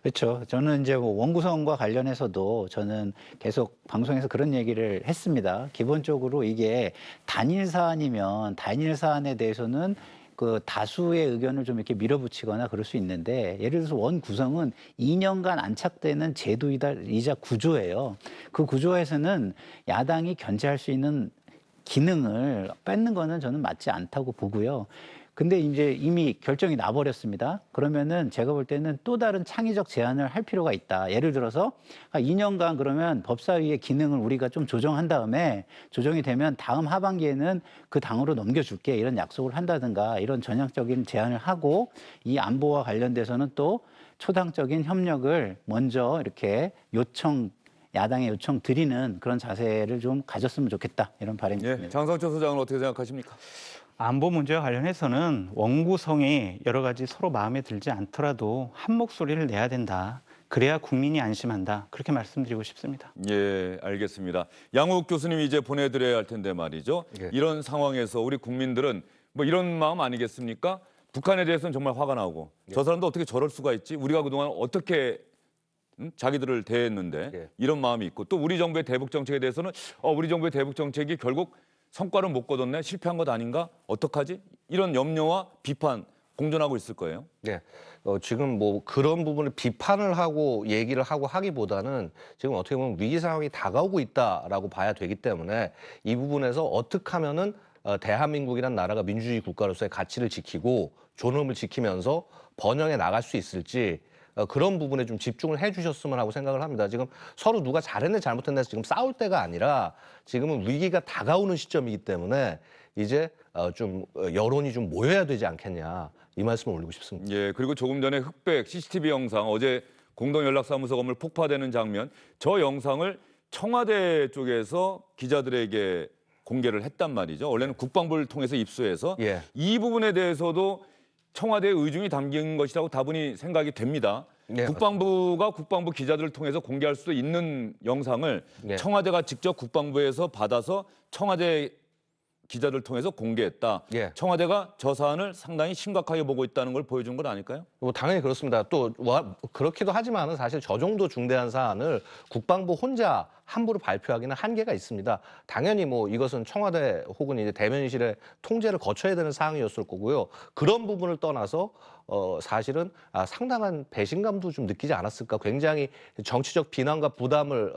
그렇죠. 저는 이제 뭐 원구성과 관련해서도 저는 계속 방송에서 그런 얘기를 했습니다. 기본적으로 이게 단일 사안이면 단일 사안에 대해서는 그 다수의 의견을 좀 이렇게 밀어붙이거나 그럴 수 있는데 예를 들어서 원구성은 2년간 안착되는 제도이자 구조예요. 그 구조에서는 야당이 견제할 수 있는 기능을 뺏는 거는 저는 맞지 않다고 보고요. 근데 이제 이미 결정이 나버렸습니다. 그러면은 제가 볼 때는 또 다른 창의적 제안을 할 필요가 있다. 예를 들어서 2년간 그러면 법사위의 기능을 우리가 좀 조정한 다음에 조정이 되면 다음 하반기에는 그 당으로 넘겨줄게 이런 약속을 한다든가 이런 전향적인 제안을 하고 이 안보와 관련돼서는 또 초당적인 협력을 먼저 이렇게 야당의 요청 드리는 그런 자세를 좀 가졌으면 좋겠다 이런 바람입니다.
예, 장성철 소장은 어떻게 생각하십니까?
안보 문제와 관련해서는 원구성이 여러 가지 서로 마음에 들지 않더라도 한 목소리를 내야 된다. 그래야 국민이 안심한다. 그렇게 말씀드리고 싶습니다.
예, 알겠습니다. 양욱 교수님 이제 보내드려야 할 텐데 말이죠.
예.
이런 상황에서 우리 국민들은 뭐 이런 마음 아니겠습니까? 북한에 대해서는 정말 화가 나고 저 사람도 어떻게 저럴 수가 있지? 우리가 그동안 어떻게 자기들을 대했는데
예.
이런 마음이 있고 또 우리 정부의 대북 정책에 대해서는 우리 정부의 대북 정책이 결국 성과를 못 거뒀네? 실패한 것 아닌가? 어떡하지? 이런 염려와 비판 공존하고 있을 거예요.
네, 지금 뭐 그런 부분을 비판을 하고 얘기를 하고 하기보다는 지금 어떻게 보면 위기 상황이 다가오고 있다라고 봐야 되기 때문에 이 부분에서 어떻게 하면은 대한민국이란 나라가 민주주의 국가로서의 가치를 지키고 존엄을 지키면서 번영해 나갈 수 있을지 그런 부분에 좀 집중을 해주셨으면 하고 생각을 합니다. 지금 서로 누가 잘했네 잘못했네 지금 싸울 때가 아니라 지금은 위기가 다가오는 시점이기 때문에 이제 좀 여론이 좀 모여야 되지 않겠냐 이 말씀을 올리고 싶습니다.
예, 그리고 조금 전에 흑백 CCTV 영상 어제 공동연락사무소 건물 폭파되는 장면 저 영상을 청와대 쪽에서 기자들에게 공개를 했단 말이죠. 원래는 국방부를 통해서 입수해서
예.
이 부분에 대해서도 청와대의 의중이 담긴 것이라고 다분히 생각이 됩니다.
네,
국방부가 국방부 기자들을 통해서 공개할 수도 있는 영상을
네.
청와대가 직접 국방부에서 받아서 청와대 기자들 통해서 공개했다.
예.
청와대가 저 사안을 상당히 심각하게 보고 있다는 걸 보여준 건 아닐까요?
뭐 당연히 그렇습니다. 또 그렇기도 하지만은 사실 저 정도 중대한 사안을 국방부 혼자 함부로 발표하기는 한계가 있습니다. 당연히 뭐 이것은 청와대 혹은 이제 대변인실의 통제를 거쳐야 되는 사항이었을 거고요. 그런 부분을 떠나서 사실은 상당한 배신감도 좀 느끼지 않았을까. 굉장히 정치적 비난과 부담을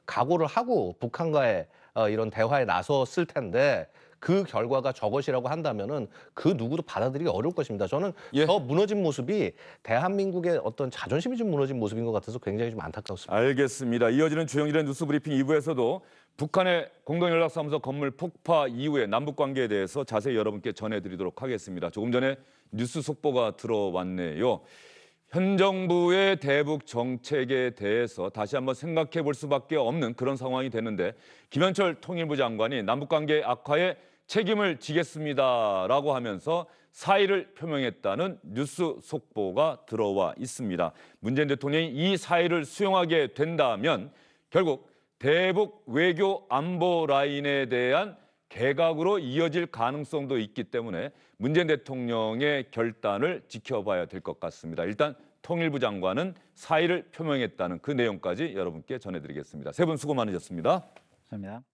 각오를 하고 북한과의 이런 대화에 나섰을 텐데. 그 결과가 저것이라고 한다면은 그 누구도 받아들이기 어려울 것입니다. 저는
예.
저 무너진 모습이 대한민국의 어떤 자존심이 좀 무너진 모습인 것 같아서 굉장히 좀 안타깝습니다.
알겠습니다. 이어지는 주영일의 뉴스브리핑 2부에서도 북한의 공동연락사무소 건물 폭파 이후의 남북관계에 대해서 자세히 여러분께 전해드리도록 하겠습니다. 조금 전에 뉴스 속보가 들어왔네요. 현 정부의 대북 정책에 대해서 다시 한번 생각해 볼 수밖에 없는 그런 상황이 되는데 김현철 통일부 장관이 남북관계 악화에 책임을 지겠습니다라고 하면서 사의를 표명했다는 뉴스 속보가 들어와 있습니다. 문재인 대통령이 이 사의를 수용하게 된다면 결국 대북 외교 안보 라인에 대한 개각으로 이어질 가능성도 있기 때문에 문재인 대통령의 결단을 지켜봐야 될 것 같습니다. 일단 통일부 장관은 사의를 표명했다는 그 내용까지 여러분께 전해드리겠습니다. 세 분 수고 많으셨습니다.
감사합니다.